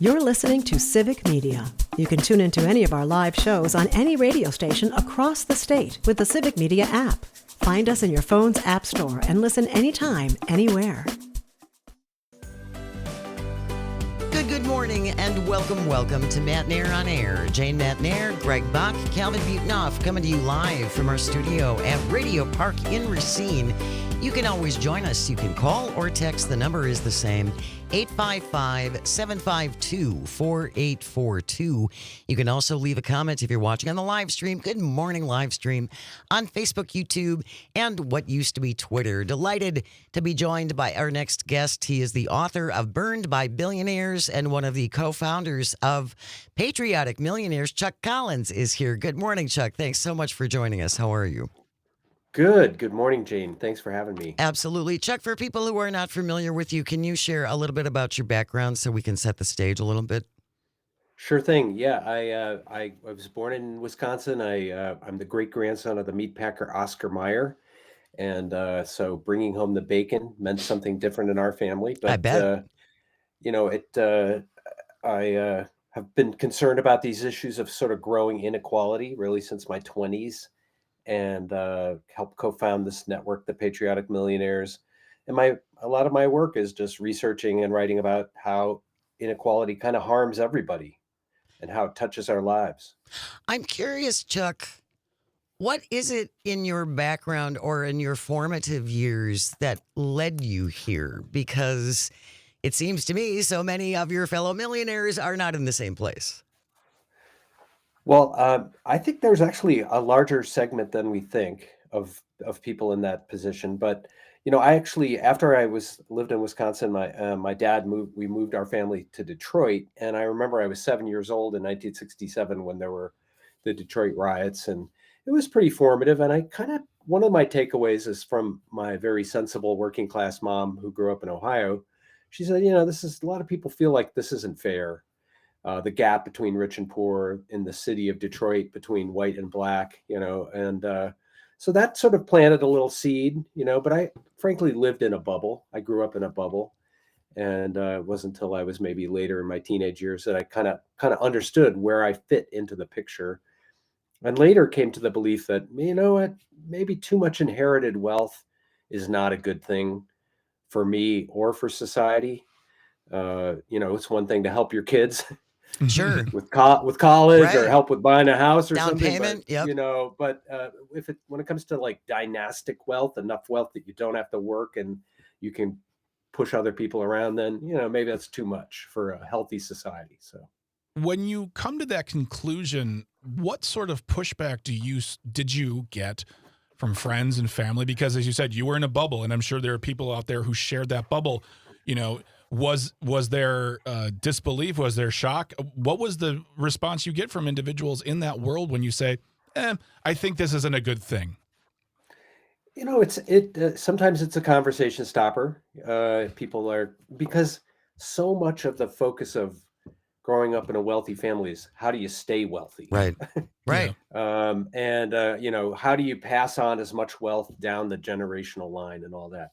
You're listening to Civic Media. You can tune into any of our live shows on any radio station across the state with the Civic Media app. Find us in your phone's app store and listen anytime, anywhere. Good morning and welcome to Matt Nair on Air. Jane Matt Nair, Greg Bach, Calvin Butonoff coming to you live from our studio at Radio Park in Racine. You can always join us. You can call or text. The number is the same, 855-752-4842. You can also leave a comment if you're watching on the live stream. Good morning live stream on Facebook, YouTube, and what used to be Twitter. Delighted to be joined by our next guest. He is the author of Burned by Billionaires and one of the co-founders of Patriotic Millionaires. Chuck Collins is here. Good morning, Chuck. Thanks so much for joining us. How are you? Good morning, Jane. Thanks for having me. Absolutely. Chuck, for people who are not familiar with you, can you share a little bit about your background so we can set the stage a little bit? Sure thing. Yeah, I was born in Wisconsin. I'm the great grandson of the meat packer Oscar Mayer, and so bringing home the bacon meant something different in our family. I bet. I have been concerned about these issues of sort of growing inequality really since my 20s, and helped co-found this network, the Patriotic Millionaires. And a lot of my work is just researching and writing about how inequality kind of harms everybody and how it touches our lives. I'm curious, Chuck, what is it in your background or in your formative years that led you here? Because it seems to me so many of your fellow millionaires are not in the same place. Well, I think there's actually a larger segment than we think of people in that position. But I actually, after I lived in Wisconsin, my dad we moved our family to Detroit, and I remember I was 7 years old in 1967 when there were the Detroit riots, and it was pretty formative. And one of my takeaways is from my very sensible working class mom who grew up in Ohio. She said, a lot of people feel like this isn't fair. The gap between rich and poor in the city of Detroit, between white and black, and so that sort of planted a little seed, but I frankly lived in a bubble. I grew up in a bubble, and it wasn't until I was maybe later in my teenage years that I kind of understood where I fit into the picture, and later came to the belief that, maybe too much inherited wealth is not a good thing for me or for society. It's one thing to help your kids. Sure. with college, Right. or help with buying a house or Down something. payment, yep. But when it comes to like dynastic wealth, enough wealth that you don't have to work and you can push other people around, then maybe that's too much for a healthy society. So when you come to that conclusion, what sort of pushback did you get from friends and family? Because as you said, you were in a bubble, and I'm sure there are people out there who shared that bubble. Was there disbelief? Was there shock? What was the response you get from individuals in that world when you say, I think this isn't a good thing? Sometimes it's a conversation stopper. Because so much of the focus of growing up in a wealthy family is how do you stay wealthy? Right. Right. How do you pass on as much wealth down the generational line and all that?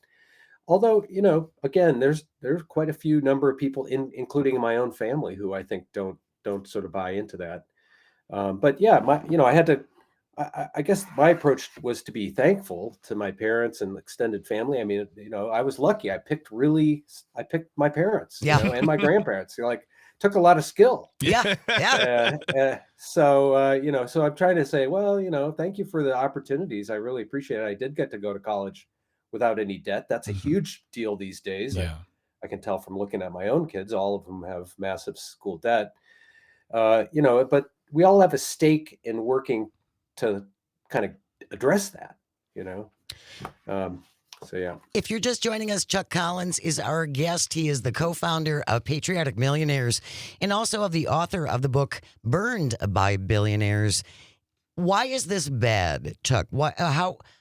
Although, again, there's quite a few number of people, including my own family, who I think don't sort of buy into that. But yeah, I had to. I guess my approach was to be thankful to my parents and extended family. I mean, I was lucky. I picked my parents, Yeah. and my grandparents. Took a lot of skill. Yeah. Yeah. So I'm trying to say, well, thank you for the opportunities. I really appreciate it. I did get to go to college without any debt. That's a huge deal these days. Yeah. I can tell from looking at my own kids, all of them have massive school debt. But we all have a stake in working to kind of address that, So, yeah. If you're just joining us, Chuck Collins is our guest. He is the co-founder of Patriotic Millionaires and also of the author of the book Burned by Billionaires. Why is this bad, Chuck?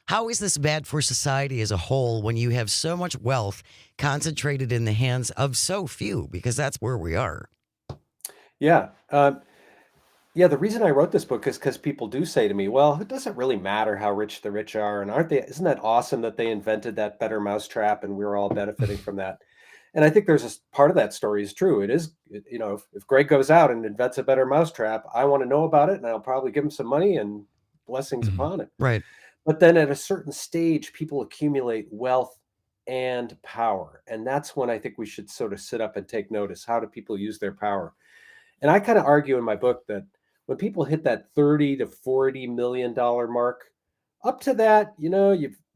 How is this bad for society as a whole when you have so much wealth concentrated in the hands of so few? Because that's where we are. Yeah. The reason I wrote this book is because people do say to me, well, it doesn't really matter how rich the rich are. And isn't that awesome that they invented that better mousetrap and we're all benefiting from that? And I think there's a part of that story is true. It is, if Greg goes out and invents a better mousetrap, I want to know about it, and I'll probably give him some money and blessings upon it. Right. But then at a certain stage, people accumulate wealth and power. And that's when I think we should sort of sit up and take notice. How do people use their power? And I kind of argue in my book that when people hit that $30 to $40 million mark, up to that, if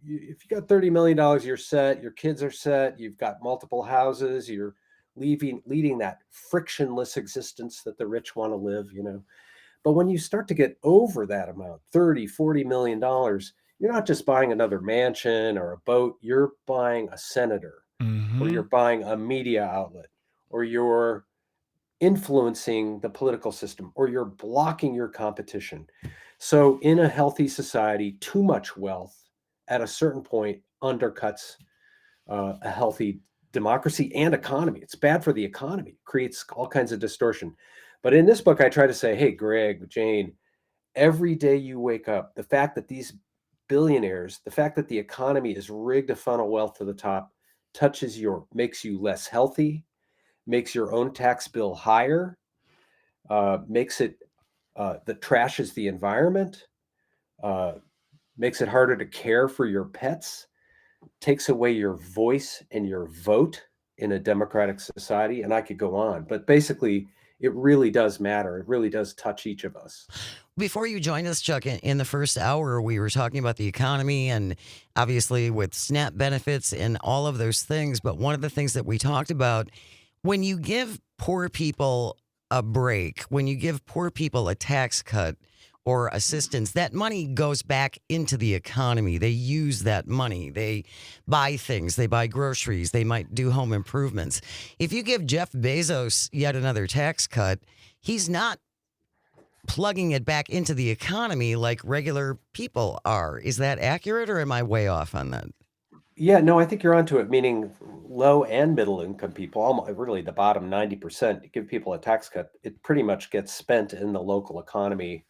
you got $30 million, you're set, your kids are set, you've got multiple houses, you're leading that frictionless existence that the rich want to live, But when you start to get over that amount, $30, $40 million, you're not just buying another mansion or a boat, you're buying a senator, or you're buying a media outlet, or you're influencing the political system, or you're blocking your competition. So in a healthy society, too much wealth at a certain point undercuts a healthy democracy and economy. It's bad for the economy, creates all kinds of distortion. But in this book, I try to say, hey, Greg, Jane, every day you wake up, the fact that these billionaires, the fact that the economy is rigged to funnel wealth to the top, makes you less healthy, makes your own tax bill higher, makes it that trashes the environment, makes it harder to care for your pets, takes away your voice and your vote in a democratic society. And I could go on, but basically it really does matter. It really does touch each of us. Before you joined us, Chuck, in the first hour, we were talking about the economy and obviously with SNAP benefits and all of those things. But one of the things that we talked about, when you give poor people a break, when you give poor people a tax cut or assistance, that money goes back into the economy. They use that money. They buy things. They buy groceries. They might do home improvements. If you give Jeff Bezos yet another tax cut, he's not plugging it back into the economy like regular people are. Is that accurate, or am I way off on that? Yeah, no, I think you're onto it, meaning low and middle income people, almost really the bottom 90%, you give people a tax cut, it pretty much gets spent in the local economy.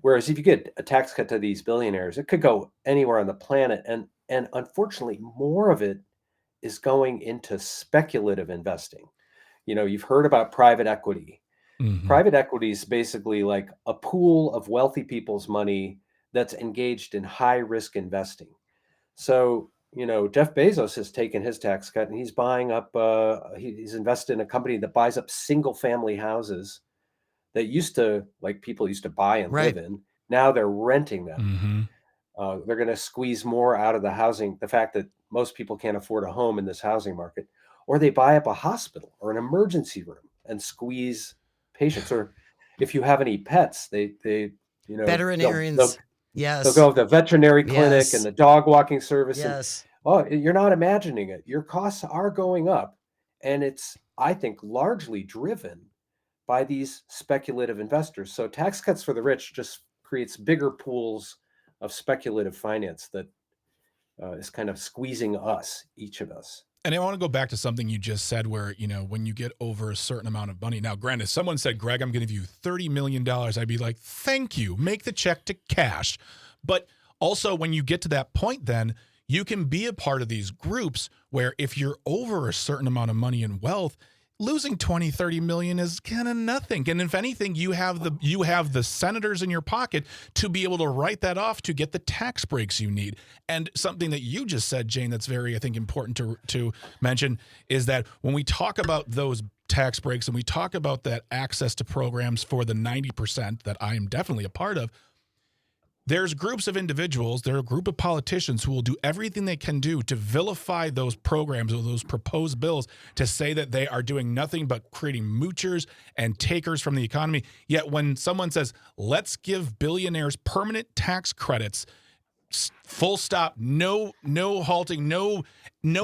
Whereas if you get a tax cut to these billionaires, it could go anywhere on the planet. And unfortunately, more of it is going into speculative investing. You've heard about private equity. Private equity is basically like a pool of wealthy people's money that's engaged in high risk investing. So, Jeff Bezos has taken his tax cut and he's buying up, he's invested in a company that buys up single family houses that people used to buy and Right. live in. Now they're renting them. They're going to squeeze more out of the fact that most people can't afford a home in this housing market, or they buy up a hospital or an emergency room and squeeze patients. Or if you have any pets, Veterinarians. Yes. they'll go to the veterinary clinic Yes. and the dog walking service. Yes. You're not imagining it. Your costs are going up, and it's, I think, largely driven by these speculative investors. So tax cuts for the rich just creates bigger pools of speculative finance that is kind of squeezing each of us. And I want to go back to something you just said where, when you get over a certain amount of money. Now, granted, someone said, Greg, I'm going to give you $30 million. I'd be like, thank you. Make the check to cash. But also when you get to that point, then you can be a part of these groups where if you're over a certain amount of money and wealth, losing 20, 30 million is kind of nothing. And if anything, you have the senators in your pocket to be able to write that off to get the tax breaks you need. And something that you just said, Jane, that's very, I think, important to mention is that when we talk about those tax breaks and we talk about that access to programs for the 90% that I am definitely a part of, there's groups of individuals, there are a group of politicians who will do everything they can do to vilify those programs or those proposed bills to say that they are doing nothing but creating moochers and takers from the economy. Yet when someone says, let's give billionaires permanent tax credits, full stop, no halting, no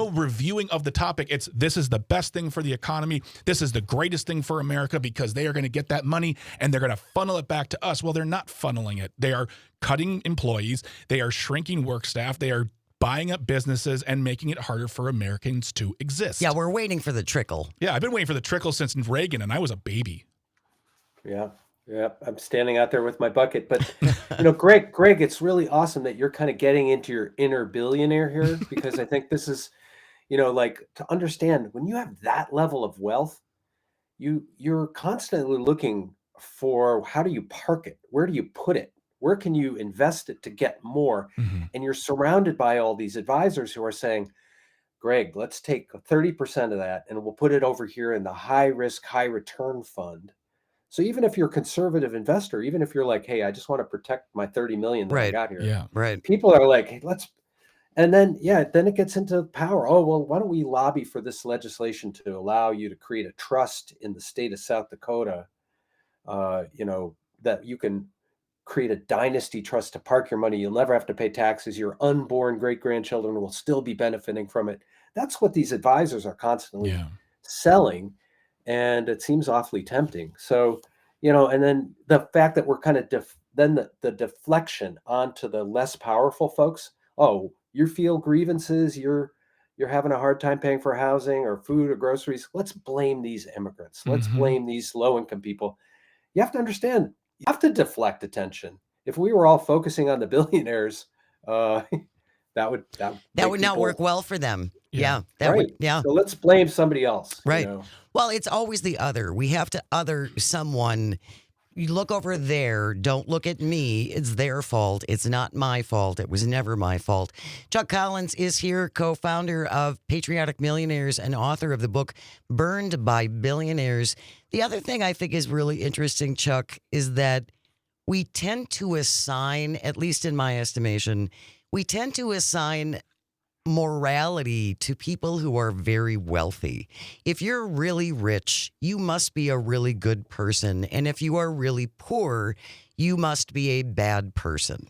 reviewing of the topic. This is the best thing for the economy. This is the greatest thing for America because they are going to get that money and they're going to funnel it back to us. Well, they're not funneling it. They are cutting employees. They are shrinking work staff. They are buying up businesses and making it harder for Americans to exist. Yeah, we're waiting for the trickle. Yeah, I've been waiting for the trickle since Reagan, and I was a baby. Yeah. I'm standing out there with my bucket, but Greg, it's really awesome that you're kind of getting into your inner billionaire here, because I think this is, like to understand when you have that level of wealth, you're constantly looking for how do you park it? Where do you put it? Where can you invest it to get more? Mhm. And you're surrounded by all these advisors who are saying, Greg, let's take 30% of that and we'll put it over here in the high risk, high return fund. So even if you're a conservative investor, even if you're like, hey, I just want to protect my 30 million that I Right. got here, Yeah. Right. people are like, hey, let's, and then, yeah, then it gets into power. Oh, well, why don't we lobby for this legislation to allow you to create a trust in the state of South Dakota, that you can create a dynasty trust to park your money. You'll never have to pay taxes. Your unborn great grandchildren will still be benefiting from it. That's what these advisors are constantly Yeah. selling. And it seems awfully tempting. So, and then the fact that we're kind of then the deflection onto the less powerful folks. Oh, you feel grievances. You're having a hard time paying for housing or food or groceries. Let's blame these immigrants. Let's Mhm. blame these low income people. You have to understand, you have to deflect attention. If we were all focusing on the billionaires, uh, that would That make would not work people well for them. Yeah. Yeah, that would. right. Yeah, So let's blame somebody else. right. Well, it's always the other. We have to other someone. You look over there. Don't look at me. It's their fault. It's not my fault. It was never my fault. Chuck Collins is here, co-founder of Patriotic Millionaires and author of the book Burned by Billionaires. The other thing I think is really interesting, Chuck, is that we tend to assign, at least in my estimation, we tend to assign morality to people who are very wealthy. If you're really rich, you must be a really good person. And if you are really poor, you must be a bad person.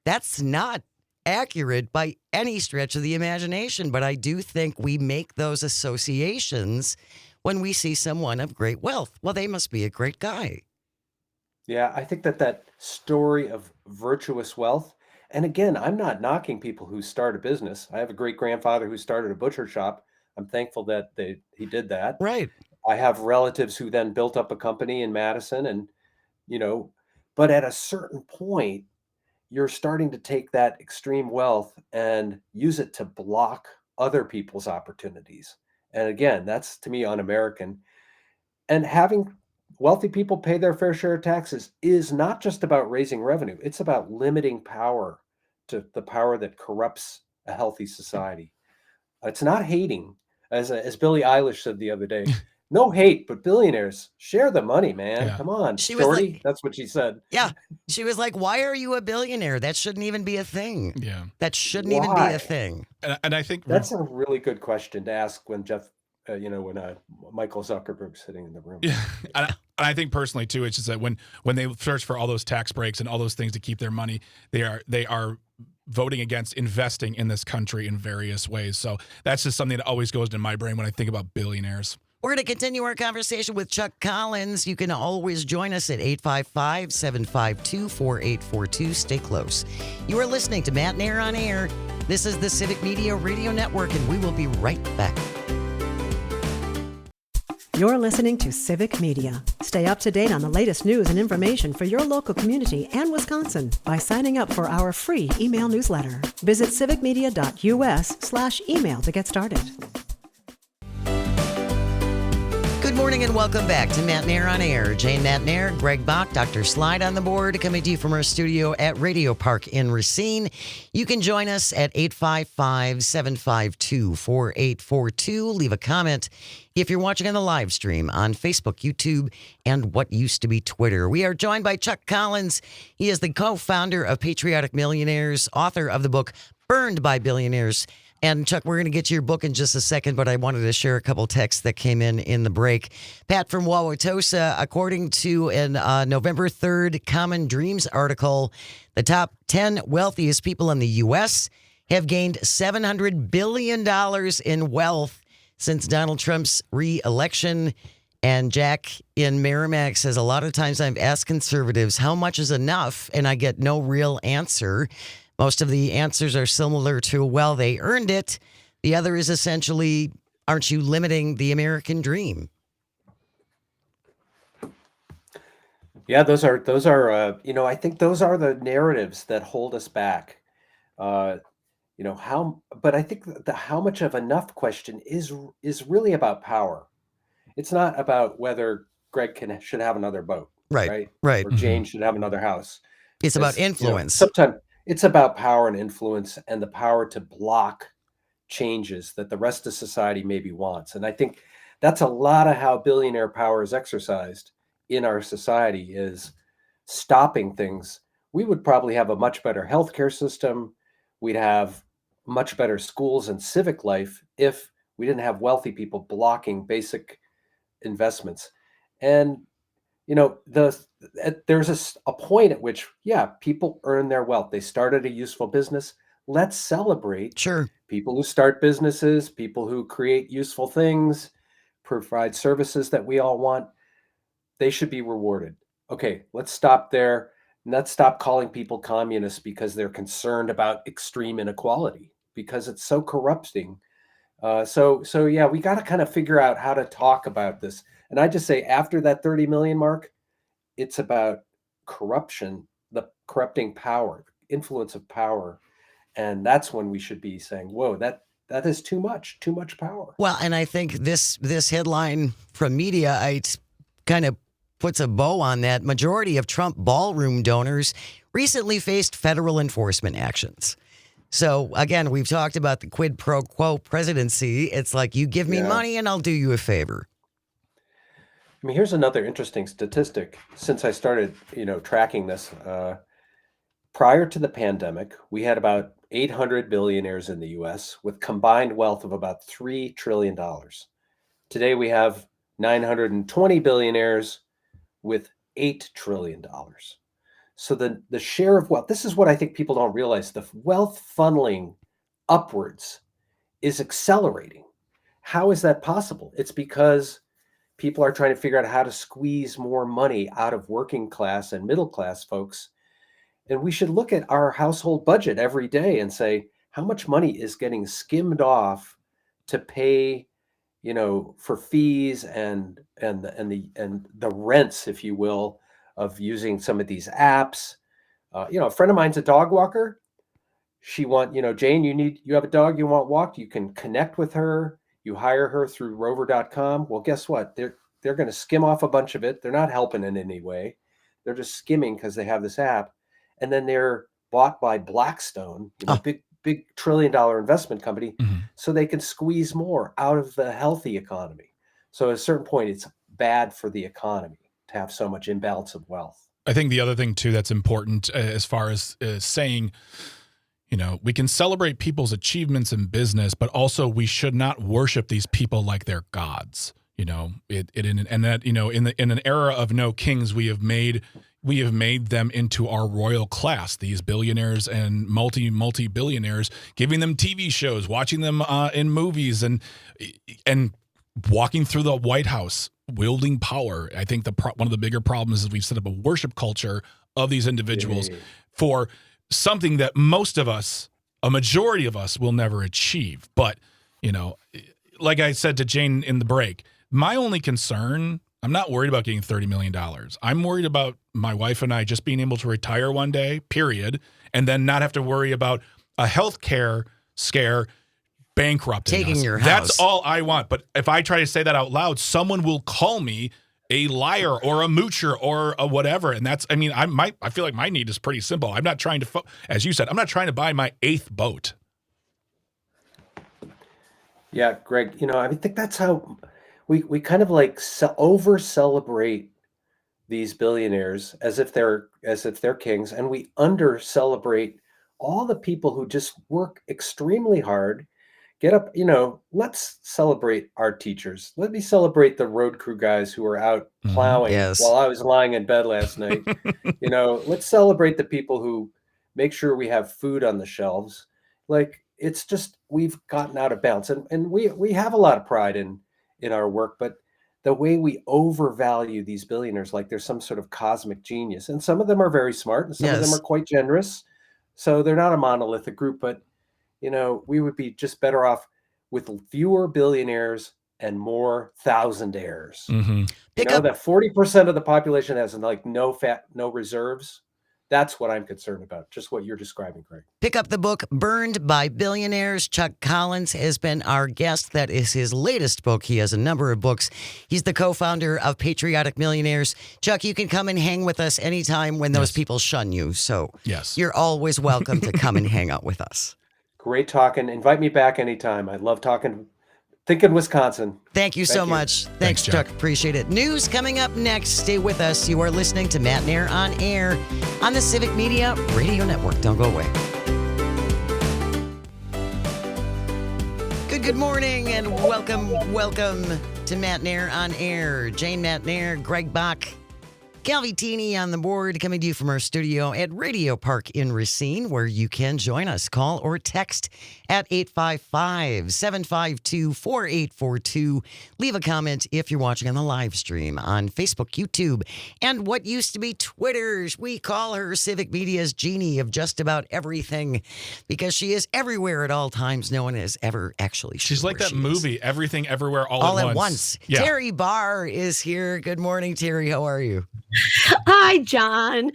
That's not accurate by any stretch of the imagination, but I do think we make those associations when we see someone of great wealth. Well, they must be a great guy. Yeah, I think that story of virtuous wealth, and again, I'm not knocking people who start a business. I have a great grandfather who started a butcher shop. I'm thankful that he did that. Right. I have relatives who then built up a company in Madison, and you know, but at a certain point, you're starting to take that extreme wealth and use it to block other people's opportunities. And again, that's to me un-American. And having wealthy people pay their fair share of taxes is not just about raising revenue, it's about limiting power to the power that corrupts a healthy society. It's not hating, as Billie Eilish said the other day. No hate, but billionaires share the money, man. Yeah. Come on, She was shorty. like, That's what she said. yeah. She was like, why are you a billionaire? That shouldn't even be a thing. Yeah. That shouldn't even be a Why? thing. And I think That's a really good question to ask when Michael Zuckerberg's sitting in the room. yeah, and I think personally too, it's just that when they search for all those tax breaks and all those things to keep their money, they are voting against investing in this country in various ways. So that's just something that always goes into my brain when I think about billionaires. We're going to continue our conversation with Chuck Collins. You can always join us at 855-752-4842. Stay close. You are listening to Matt Nair on Air. This is the Civic Media Radio Network, and we will be right back. You're listening to Civic Media. Stay up to date on the latest news and information for your local community and Wisconsin by signing up for our free email newsletter. Visit civicmedia.us/email to get started. Good morning and welcome back to Matt Nair on Air. Jane Matt Nair, Greg Bach, Dr. Slide on the board, coming to you from our studio at Radio Park in Racine. You can join us at 855-752-4842. Leave a comment if you're watching on the live stream on Facebook, YouTube, and what used to be Twitter. We are joined by Chuck Collins. He is the co-founder of Patriotic Millionaires, author of the book Burned by Billionaires. And Chuck, we're going to get to your book in just a second, but I wanted to share a couple texts that came in the break. Pat from Wauwatosa, according to an November 3rd Common Dreams article, the top 10 wealthiest people in the U.S. have gained $700 billion in wealth since Donald Trump's re-election. And Jack in Merrimack says, a lot of times I've asked conservatives how much is enough, and I get no real answer. Most of the answers are similar to, well, they earned it. The other is essentially, aren't you limiting the American dream? Yeah, those are I think those are the narratives that hold us back. but I think the how much of enough question is really about power. It's not about whether Greg should have another boat, Right. right? Right. Or Mhm. Jane should have another house. It's about Because, influence. sometimes it's about power and influence and the power to block changes that the rest of society maybe wants. And I think that's a lot of how billionaire power is exercised in our society is stopping things. We would probably have a much better healthcare system. We'd have much better schools and civic life if we didn't have wealthy people blocking basic investments. And there's a point at which, yeah, people earn their wealth. They started a useful business. Let's celebrate Sure. people who start businesses, people who create useful things, provide services that we all want. They should be rewarded. Okay, let's stop there. And let's stop calling people communists because they're concerned about extreme inequality, because it's so corrupting. So yeah, we got to kind of figure out how to talk about this. And I just say after that 30 million mark, it's about corruption, the corrupting power, influence of power. And that's when we should be saying, whoa, that is too much power. Well, and I think this headline from Mediaite kind of puts a bow on that. Majority of Trump ballroom donors recently faced federal enforcement actions. So again, we've talked about the quid pro quo presidency. It's like you give me Yeah. money and I'll do you a favor. I mean, here's another interesting statistic. Since I started, tracking this, prior to the pandemic, we had about 800 billionaires in the U.S. with combined wealth of about $3 trillion. Today, we have 920 billionaires with $8 trillion. So the share of wealth, this is what I think people don't realize, the wealth funneling upwards is accelerating. How is that possible? It's because people are trying to figure out how to squeeze more money out of working class and middle class folks. And we should look at our household budget every day and say, how much money is getting skimmed off to pay, for fees and the rents, if you will, of using some of these apps. A friend of mine's a dog walker. Jane, you have a dog you want walked. You can connect with her. You hire her through rover.com. Well, guess what? They're going to skim off a bunch of it. They're not helping in any way. They're just skimming because they have this app. And then they're bought by Blackstone, big $1 trillion investment company, so they can squeeze more out of the healthy economy. So at a certain point, it's bad for the economy to have so much imbalance of wealth. I think the other thing too that's important as far as saying, we can celebrate people's achievements in business, but also we should not worship these people like they're gods. In an era of no kings, we have made them into our royal class. These billionaires and multi billionaires, giving them TV shows, watching them in movies, and walking through the White House, wielding power. I think one of the bigger problems is we've set up a worship culture of these individuals for something that most of us, a majority of us, will never achieve. But like I said to Jane in the break, my only concern, I'm not worried about getting $30 million. I'm worried about my wife and I just being able to retire one day, period, and then not have to worry about a healthcare scare bankrupting Taking us. your house. That's all I want. But if I try to say that out loud, someone will call me a liar or a moocher or a whatever. And I feel like my need is pretty simple. I'm not trying to, as you said, I'm not trying to buy my 8th boat. Yeah, Greg, I think that's how we kind of like over celebrate these billionaires as if they're kings, and we under celebrate all the people who just work extremely hard, get up. Let's celebrate our teachers. Let me celebrate the road crew guys who are out plowing Yes. while I was lying in bed last night. Let's celebrate the people who make sure we have food on the shelves. Like, it's just, we've gotten out of bounds, and we have a lot of pride in our work, but the way we overvalue these billionaires, like there's some sort of cosmic genius, and some of them are very smart and some of them Yes. are quite generous. So they're not a monolithic group, but we would be just better off with fewer billionaires and more thousandaires. Pick up. That 40% of the population has like no reserves. That's what I'm concerned about, just what you're describing, Greg. Pick up the book, Burned by Billionaires. Chuck Collins has been our guest. That is his latest book. He has a number of books. He's the co-founder of Patriotic Millionaires. Chuck, you can come and hang with us anytime when those people shun you. So Yes. you're always welcome to come and hang out with us. Great talking. Invite me back anytime. I love thinking Wisconsin. Thank you so Thank you. much. Thanks, Chuck. Chuck. Appreciate it. News coming up next. Stay with us. You are listening to Matt Nair on air on the Civic Media Radio Network. Don't go away. Good morning and welcome to Matt Nair on air. Jane Matt Nair, Greg Bach, Calvitini on the board, coming to you from our studio at Radio Park in Racine, where you can join us. Call or text at 855-752-4842. Leave a comment if you're watching on the live stream on Facebook, YouTube, and what used to be Twitter. We call her Civic Media's genie of just about everything because she is everywhere at all times. No one is ever actually sure She's like where that she movie, is. Everything Everywhere All All at at Once. once. Yeah. Terry Barr is here. Good morning, Terry. How are you? Hi, John.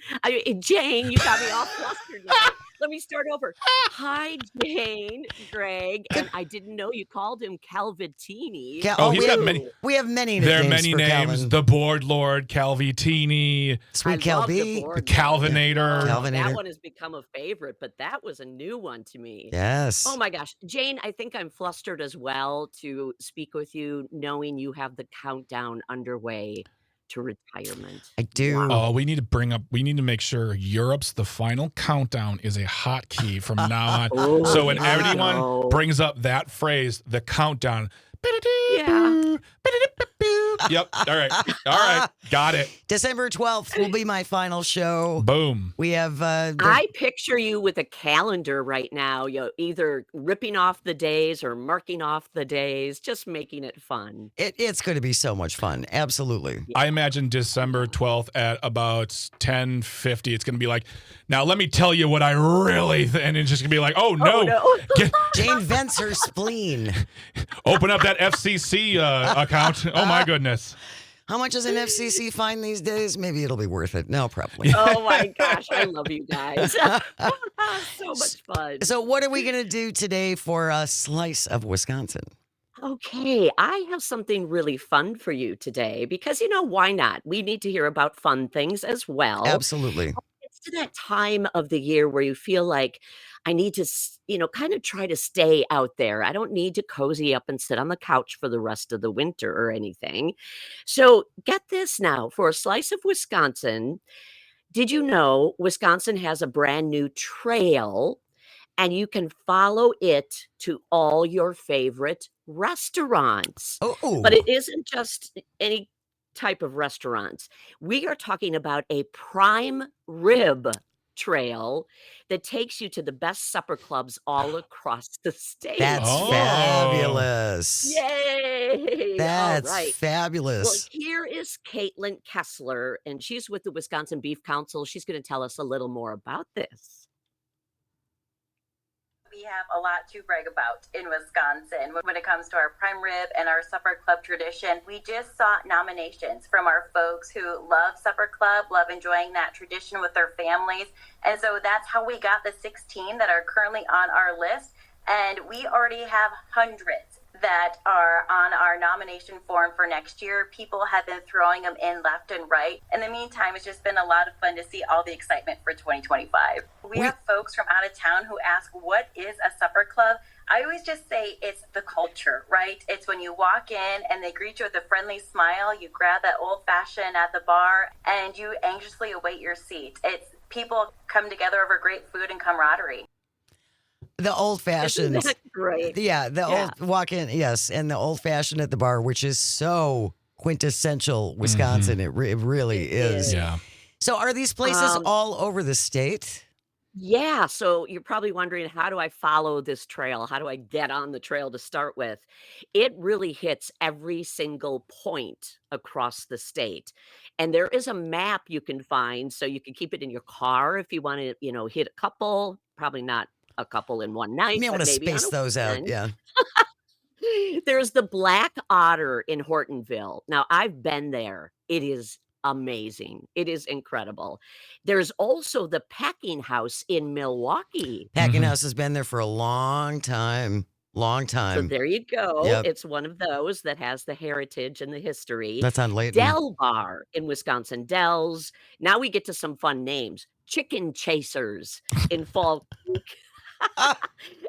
Jane, you got me all flustered now. Let me start over. Hi, Jane, Greg, and I didn't know you called him Calvitini. Oh, he's we got have, many. We have many There are nicknames many for names. Calvin. The Board Lord, Calvitini, Sweet I love the Calvi. board. Calvinator. Calvinator. That one has become a favorite, but that was a new one to me. Yes. Oh my gosh. Jane, I think I'm flustered as well to speak with you, knowing you have the countdown underway to retirement. I do. Wow. Oh, we need to make sure Europe's The Final Countdown is a hotkey from now on. So when everyone no. brings up that phrase, the countdown. Yeah. Yep. All right. Got it. December 12th will be my final show. Boom. We have I picture you with a calendar right now, either ripping off the days or marking off the days, just making it fun. it's going to be so much fun. Absolutely. I imagine December 12th at about 10:50. It's going to be like, now let me tell you what I really and it's just going to be like, oh no. Jane vents her spleen. Open up that FCC account. Oh my goodness. How much is an FCC fine these days? Maybe it'll be worth it. No, probably. Oh my gosh, I love you guys. So much fun. So what are we going to do today for a slice of Wisconsin? Okay, I have something really fun for you today because, why not? We need to hear about fun things as well. Absolutely. It's to that time of the year where you feel like I need to, kind of try to stay out there. I don't need to cozy up and sit on the couch for the rest of the winter or anything. So get this now for a slice of Wisconsin. Did you know Wisconsin has a brand new trail and you can follow it to all your favorite restaurants? Oh. But it isn't just any type of restaurants. We are talking about a prime rib trail that takes you to the best supper clubs all across the state. That's Oh. fabulous. Yay! That's all right. Well, fabulous. here is Caitlin Kessler, and she's with the Wisconsin Beef Council. She's going to tell us a little more about this. We have a lot to brag about in Wisconsin when it comes to our prime rib and our supper club tradition. We just saw nominations from our folks who love supper club, love enjoying that tradition with their families. And so that's how we got the 16 that are currently on our list. And we already have hundreds that are on our nomination form for next year. People have been throwing them in left and right. In the meantime, it's just been a lot of fun to see all the excitement for 2025. We have folks from out of town who ask, what is a supper club? I always just say it's the culture, right? It's when you walk in and they greet you with a friendly smile, you grab that old fashioned at the bar, and you anxiously await your seat. It's people come together over great food and camaraderie. The old fashioned. Isn't that great? Yeah, the old walk in, yes, and the old fashioned at the bar, which is so quintessential Wisconsin. It really is. Yeah. So are these places all over the state? Yeah, so you're probably wondering, how do I follow this trail? How do I get on the trail to start with? It really hits every single point across the state. And there is a map you can find, so you can keep it in your car if you want to, hit a couple, probably not a couple in one night. You may but want to maybe on space a those out. weekend. Yeah. There's the Black Otter in Hortonville. Now, I've been there. It is amazing. It is incredible. There's also the Packing House in Milwaukee. Packing Mhm. House has been there for a long time. Long So time. there you go. Yep. It's one of those that has the heritage and the history. That's on Layton. Del Bar in Wisconsin, Dells. Now we get to some fun names. Chicken Chasers in Fall Creek.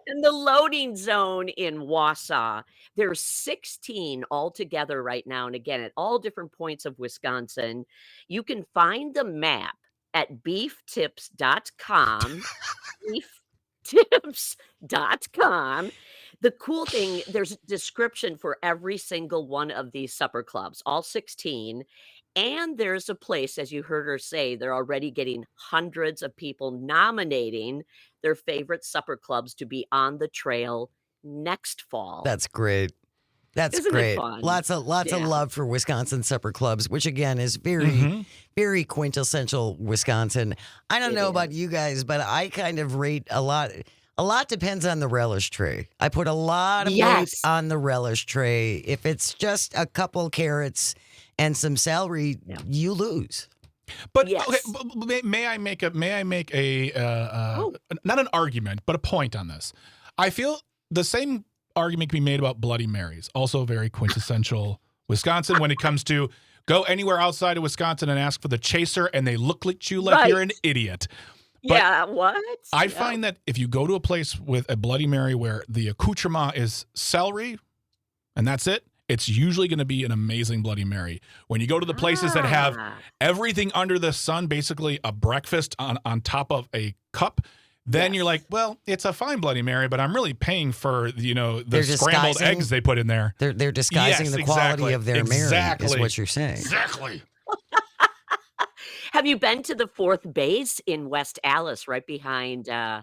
And the Loading Zone in Wausau. There's 16 altogether right now, and again, at all different points of Wisconsin. You can find the map at beeftips.com. beeftips.com. The cool thing, there's a description for every single one of these supper clubs, all 16. And there's a place, as you heard her say, they're already getting hundreds of people nominating their favorite supper clubs to be on the trail next fall. That's great. That's Isn't it great. fun? Lots of Yeah. love for Wisconsin supper clubs, which again is very, Mhm. very quintessential Wisconsin. I don't It know about is. you guys, but I kind of rate a lot. A lot depends on the relish tray. I put a lot of weight Yes. on the relish tray. If it's just a couple carrots and some celery, Yeah. you lose. But Yes. okay, may I make a Oh. not an argument, but a point on this? I feel the same argument can be made about Bloody Marys, also very quintessential Wisconsin when it comes to go anywhere outside of Wisconsin and ask for the chaser, and they look at you like you're an Right. idiot. But Yeah, what? I Yeah. find that if you go to a place with a Bloody Mary where the accoutrement is celery and that's it, it's usually going to be an amazing Bloody Mary. When you go to the places that have Ah, everything under the sun, basically a breakfast on top of a cup, then you're like, yes. well, it's a fine Bloody Mary, but I'm really paying for, the They're scrambled disguising- eggs they put in there. They're disguising Yes, the quality exactly. of their Mary, is Exactly. what you're saying. Exactly. Have you been to the Fourth Base in West Allis, right behind I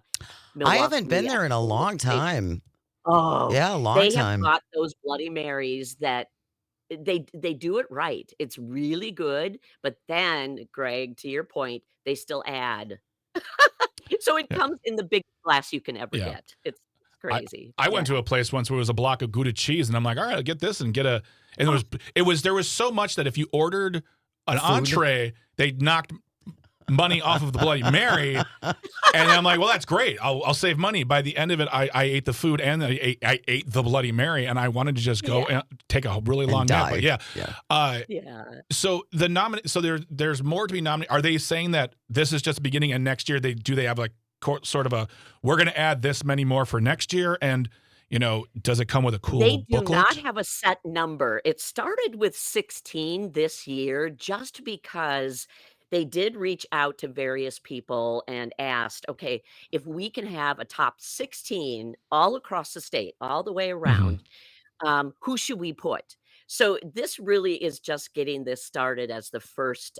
Milwaukee? haven't been there in a long time. Oh, Yeah, a long they have time. got those Bloody Marys that they do it right. It's really good, but then, Greg, to your point, they still add. So it Yeah. comes in the biggest glass you can ever Yeah. get. It's crazy. I went to a place once where it was a block of Gouda cheese, and I'm like, all right, I'll get this and get a. And there was so much that if you ordered an Food. entree, they knocked money off of the Bloody Mary, and I'm like, well, that's great. I'll save money. By the end of it, I ate the food and I ate the Bloody Mary, and I wanted to just go Yeah. and take a really And long nap. But died. yeah, Yeah. Yeah. so there's more to be nominated. Are they saying that this is just the beginning, and next year they have like sort of a we're going to add this many more for next year, and does it come with a cool They do booklet? not have a set number. It started with 16 this year just because they did reach out to various people and asked, okay, if we can have a top 16 all across the state, all the way around, who should we put? So this really is just getting this started as the first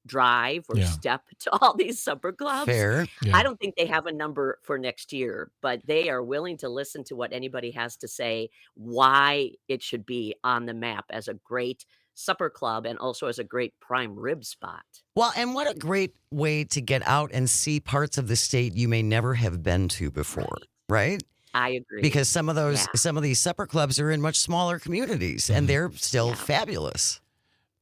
drive or Yeah. step to all these supper clubs. Fair. Yeah. I don't think they have a number for next year, but they are willing to listen to what anybody has to say, why it should be on the map as a great supper club and also as a great prime rib spot. Well, and what a great way to get out and see parts of the state you may never have been to before, right? I agree. Because some of Yeah. these supper clubs are in much smaller communities and they're still Yeah. fabulous.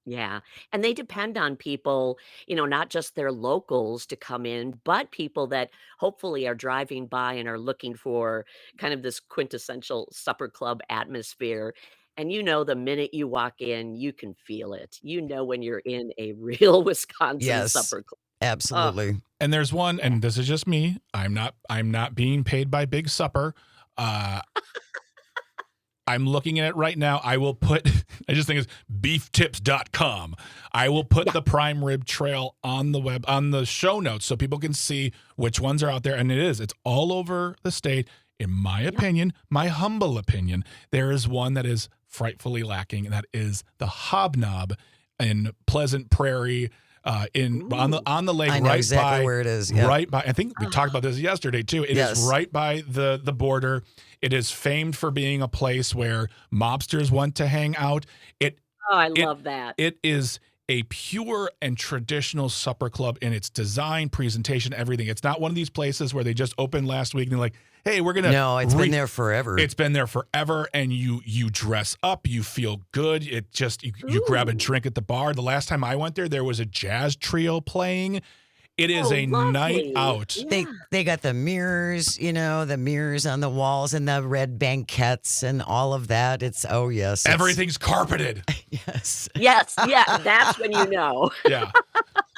Yeah. And they depend on people, not just their locals to come in, but people that hopefully are driving by and are looking for kind of this quintessential supper club atmosphere. And the minute you walk in, you can feel it. When you're in a real Wisconsin Yes. supper club. Absolutely. And there's one, and this is just me. I'm not being paid by Big Supper. I'm looking at it right now. I will put, I just think it's beeftips.com. I will put the prime rib trail on the show notes so people can see which ones are out there. And it's all over the state. In my opinion, my humble opinion, there is one that is frightfully lacking, and that is the Hobnob in Pleasant Prairie, on the lake, I know right exactly by where it is. Yeah. right by. I think we talked about this yesterday too. It is Yes. right by the border. It is famed for being a place where mobsters want to hang out. Oh, I It- love that. It is a pure and traditional supper club in its design, presentation, everything. It's not one of these places where they just opened last week and they're like, hey, we're gonna. No, it's been there forever. It's been there forever, and you dress up, you feel good. It just you grab a drink at the bar. The last time I went there was a jazz trio playing. It is a lovely. night out. Yeah. They got the mirrors, the mirrors on the walls and the red banquettes and all of that. Yes. Everything's carpeted. Yes. Yes, yeah, that's when you know. Yeah.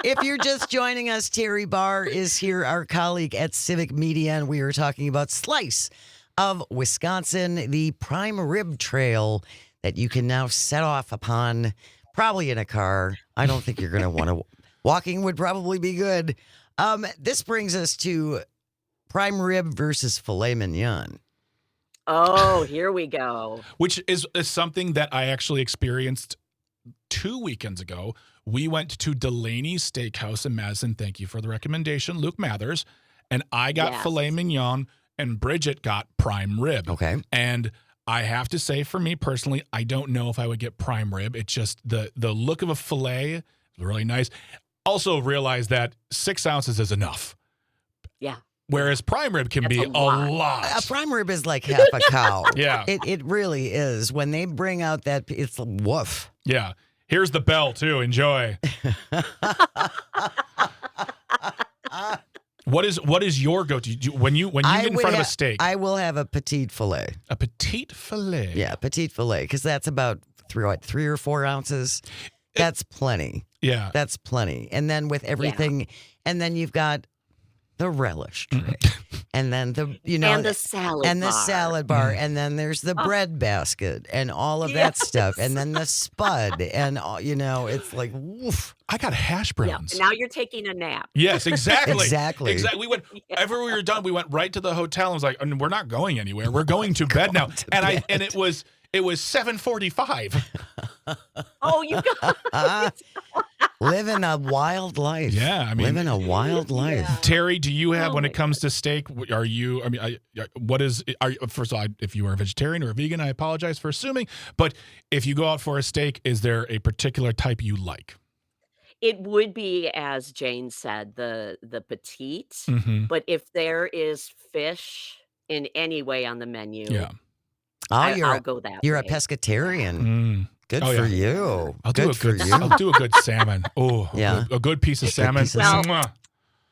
If you're just joining us, Terry Barr is here, our colleague at Civic Media, and we are talking about Slice of Wisconsin, the prime rib trail that you can now set off upon, probably in a car. I don't think you're going to want to. Walking would probably be good. This brings us to prime rib versus filet mignon. Oh, here we go. Which is something that I actually experienced 2 weekends ago. We went to Delaney's Steakhouse in Madison. Thank you for the recommendation, Luke Mathers. And I got Yes. filet mignon, and Bridget got prime rib. Okay. And I have to say, for me personally, I don't know if I would get prime rib. It's just the look of a filet is really nice. Also realize that 6 ounces is enough. Yeah. Whereas prime rib can That's be a a lot. lot. A prime rib is like half a cow. Yeah. It really is. When they bring out that, it's woof. Yeah. Here's the bell, too. Enjoy. What is your go-to? When you get in front of a steak, I will have a petite filet. a petite filet. Yeah, petite filet, because that's about 3 or 4 ounces. That's plenty. Yeah. That's plenty. And then with everything, and then you've got the relish tray, and then And the salad and the bar. salad bar, and then there's the bread basket, and all of that stuff, and then the spud, and it's like woof. I got hash Yeah. browns. Now you're taking a nap. Yes, exactly. Exactly. We went everywhere we were done. We went right to the hotel and was like, "And we're not going anywhere. We're going to bed now." And it was 7:45. Oh, you got Living a wild life. Yeah, I mean- living a wild life. Terry, do you have Oh when my it comes to steak? Are you? I mean, first of all, if you are a vegetarian or a vegan, I apologize for assuming. But if you go out for a steak, is there a particular type you like? It would be, as Jane said, the petite. Mm-hmm. But if there is fish in any way on the menu, Yeah. I'll go that You're a way. pescatarian. Mm. Good Oh, for yeah. you. I'll do Good a for good. you. I'll do a good salmon. Oh, Yeah. a good piece of salmon. piece of Well- Mwah.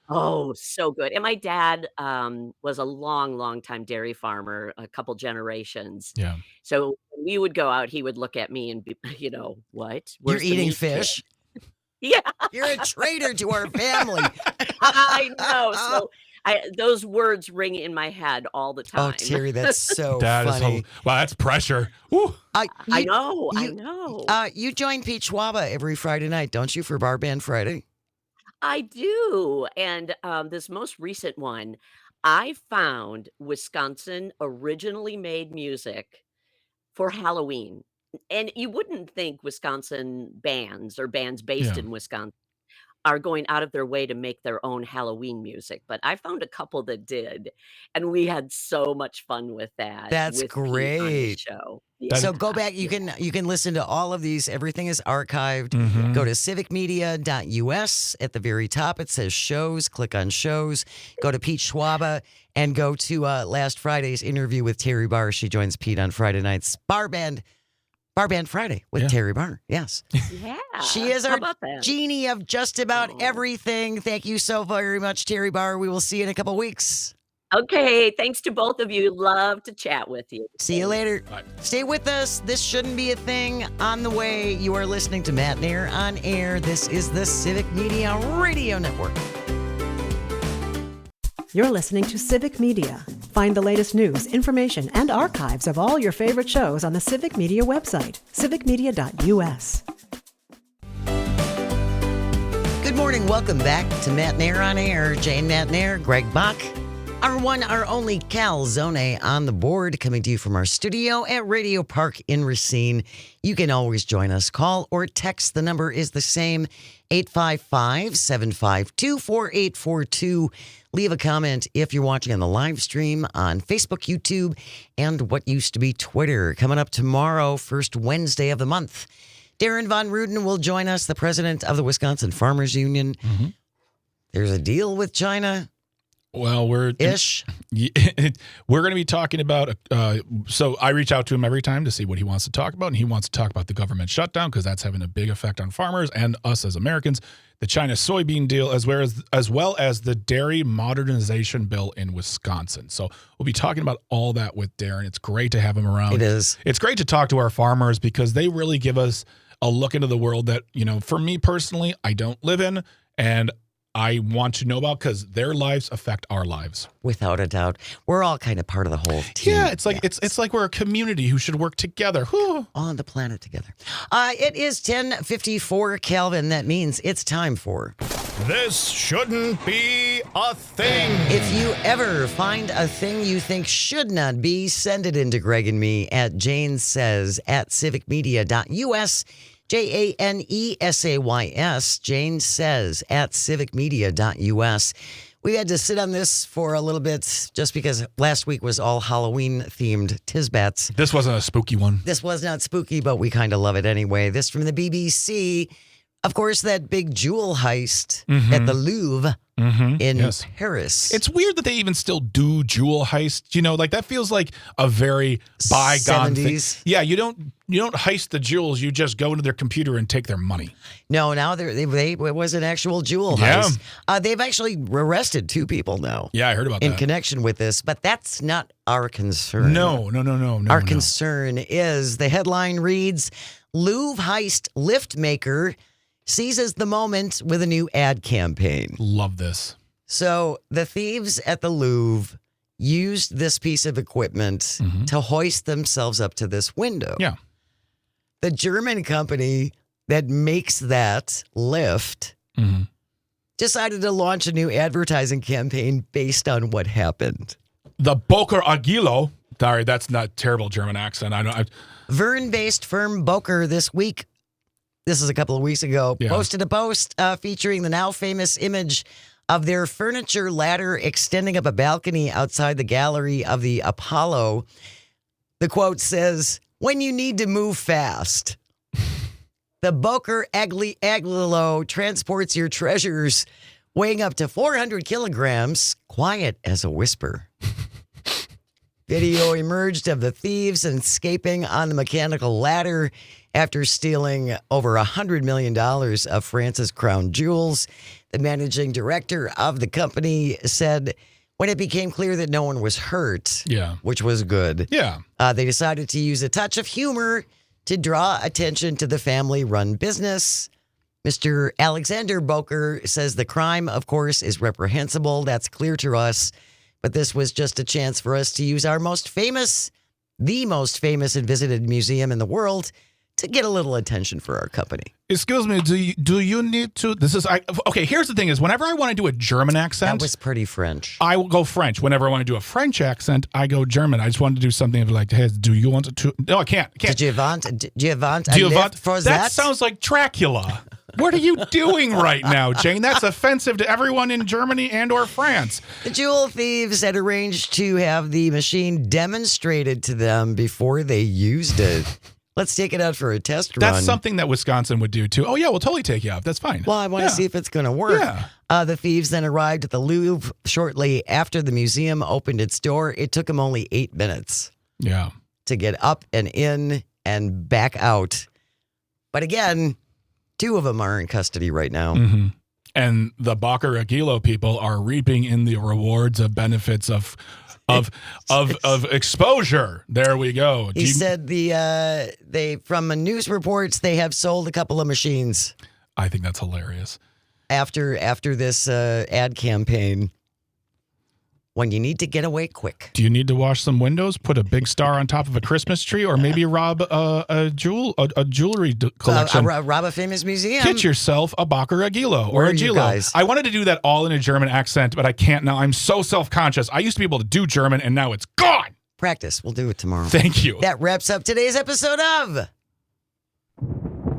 Oh, so good. And my dad was a long time dairy farmer, a couple generations. Yeah. So when we would go out, he would look at me and be, what? You're Where's the eating meat kit?" fish. Yeah, You're a traitor to our family. I know. So those words ring in my head all the Oh, time. Terry, that's so That is funny. wow. That's pressure. Woo. I know. I you- know. You join Pete Schwaba every Friday night, don't you, for Bar Band Friday? I do. And this most recent one, I found Wisconsin originally made music for Halloween. And you wouldn't think Wisconsin bands or bands based Yeah. in Wisconsin are going out of their way to make their own Halloween music, but I found a couple that did, and we had so much fun with that. That's with Pete on the great. show. So go back. You can listen to all of these. Everything is archived. Mhm. Go to civicmedia.us. At the very top, it says shows. Click on shows. Go to Pete Schwaba and go to last Friday's interview with Terry Barr. She joins Pete on Friday nights. Bar Band Friday with Yeah. Terry Barr. Yes. Yeah. She is How our about that? genie of just about Oh. everything. Thank you so very much, Terry Barr. We will see you in a couple weeks. Okay, thanks to both of you. Love to chat with you. See you later. Bye. Stay with us. This shouldn't be a thing. On the way, you are listening to Matt Nair on air. This is the Civic Media Radio Network. You're listening to Civic Media. Find the latest news, information, and archives of all your favorite shows on the Civic Media website, civicmedia.us. Good morning. Welcome back to Matt Nair on air. Jane Matt Nair, Greg Bach, our one, our only Cal Zone on the board, coming to you from our studio at Radio Park in Racine. You can always join us. Call or text. The number is the same, 855-752-4842. Leave a comment if you're watching on the live stream on Facebook, YouTube, and what used to be Twitter. Coming up tomorrow, first Wednesday of the month, Darren Von Ruden will join us, the president of the Wisconsin Farmers Union. Mhm. There's a deal with China-ish. Well, we're We're going to be talking about, so I reach out to him every time to see what he wants to talk about, and he wants to talk about the government shutdown because that's having a big effect on farmers and us as Americans, the China soybean deal, as well as the dairy modernization bill in Wisconsin. So we'll be talking about all that with Darren. It's great to have him around. It is. It's great to talk to our farmers because they really give us a look into the world that, for me personally, I don't live in, and I want to know about because their lives affect our lives. Without a doubt. We're all kind of part of the whole team. Yeah, it's like it's like we're a community who should work together. Whew. On the planet together. It is 10:54 Kelvin. That means it's time for This Shouldn't Be a Thing. If you ever find a thing you think should not be, send it into Greg and me at janesays@civicmedia.us. JANESAYS, Jane Says at civicmedia.us. We had to sit on this for a little bit just because last week was all Halloween themed Tisbats. This wasn't a spooky one. This was not spooky, but we kind of love it anyway. This from the BBC. Of course, that big jewel heist at the Louvre in Paris. It's weird that they even still do jewel heists. That feels like a very bygone 70s. thing. Yeah, you don't heist the jewels. You just go into their computer and take their money. No, now it was an actual jewel heist. They've actually arrested 2 people now. Yeah, I heard about in that. connection with this, but that's not our concern. No. Our concern is the headline reads, Louvre heist lift maker seizes the moment with a new ad campaign. Love this. So the thieves at the Louvre used this piece of equipment to hoist themselves up to this window. Yeah. The German company that makes that lift decided to launch a new advertising campaign based on what happened. The Boker Agilo. Sorry, that's not terrible German accent. Verne-based firm Boker this week, this is a couple of weeks ago, posted a post featuring the now famous image of their furniture ladder extending up a balcony outside the gallery of the Apollo. The quote says, "When you need to move fast, the Boker Aglilo transports your treasures weighing up to 400 kilograms, quiet as a whisper." Video emerged of the thieves escaping on the mechanical ladder after stealing over $100 million of France's crown jewels. The managing director of the company said when it became clear that no one was hurt, which was good, they decided to use a touch of humor to draw attention to the family-run business. Mr. Alexander Boker says the crime, of course, is reprehensible. That's clear to us. But this was just a chance for us to use our the most famous and visited museum in the world to get a little attention for our company. Excuse me, do you need to? Okay, here's the thing is whenever I want to do a German accent. That was pretty French. I will go French. Whenever I want to do a French accent, I go German. I just want to do something like, hey, do you want to? No, I can't. Do you want a lift for that? That sounds like Dracula. What are you doing right now, Jane? That's offensive to everyone in Germany and or France. The jewel thieves had arranged to have the machine demonstrated to them before they used it. Let's take it out for a test run. That's something that Wisconsin would do, too. Oh, yeah, we'll totally take you out. That's fine. Well, I want to see if it's going to work. Yeah. The thieves then arrived at the Louvre shortly after the museum opened its door. It took them only 8 minutes to get up and in and back out. But again, 2 of them are in custody right now. And the Boker Agilo people are reaping in the rewards of benefits of exposure. There we go. He said they from news reports they have sold a couple of machines. I think that's hilarious. After this ad campaign, when you need to get away quick. Do you need to wash some windows, put a big star on top of a Christmas tree, or maybe rob a jewelry collection? Rob a famous museum. Get yourself a Boker Agilo or a Gilo. I wanted to do that all in a German accent, but I can't now. I'm so self-conscious. I used to be able to do German, and now it's gone. Practice. We'll do it tomorrow. Thank you. That wraps up today's episode of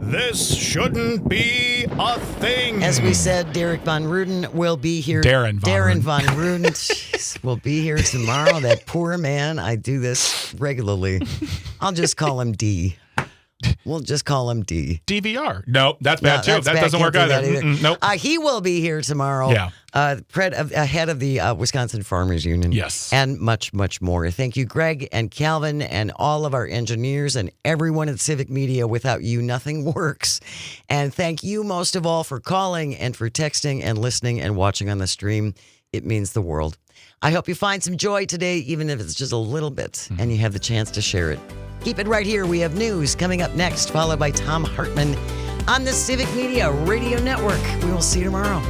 This Shouldn't Be a Thing. As we said, Derek Von Ruden will be here. Darren Von Ruden jeez, will be here tomorrow. That poor man. I do this regularly. I'll just call him D. We'll just call him D. DVR. Nope, that's bad too. That's That bad. doesn't Can't work do that either. Nope. He will be here tomorrow. Yeah. Head of the Wisconsin Farmers Union. Yes. And much, much more. Thank you, Greg and Calvin and all of our engineers and everyone at Civic Media. Without you, nothing works. And thank you most of all for calling and for texting and listening and watching on the stream. It means the world. I hope you find some joy today, even if it's just a little bit, and you have the chance to share it. Keep it right here. We have news coming up next, followed by Tom Hartman on the Civic Media Radio Network. We will see you tomorrow.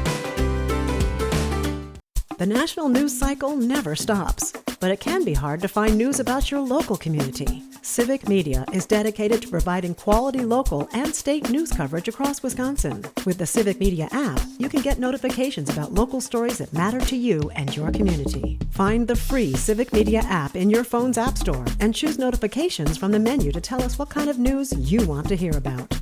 The national news cycle never stops, but it can be hard to find news about your local community. Civic Media is dedicated to providing quality local and state news coverage across Wisconsin. With the Civic Media app, you can get notifications about local stories that matter to you and your community. Find the free Civic Media app in your phone's app store and choose notifications from the menu to tell us what kind of news you want to hear about.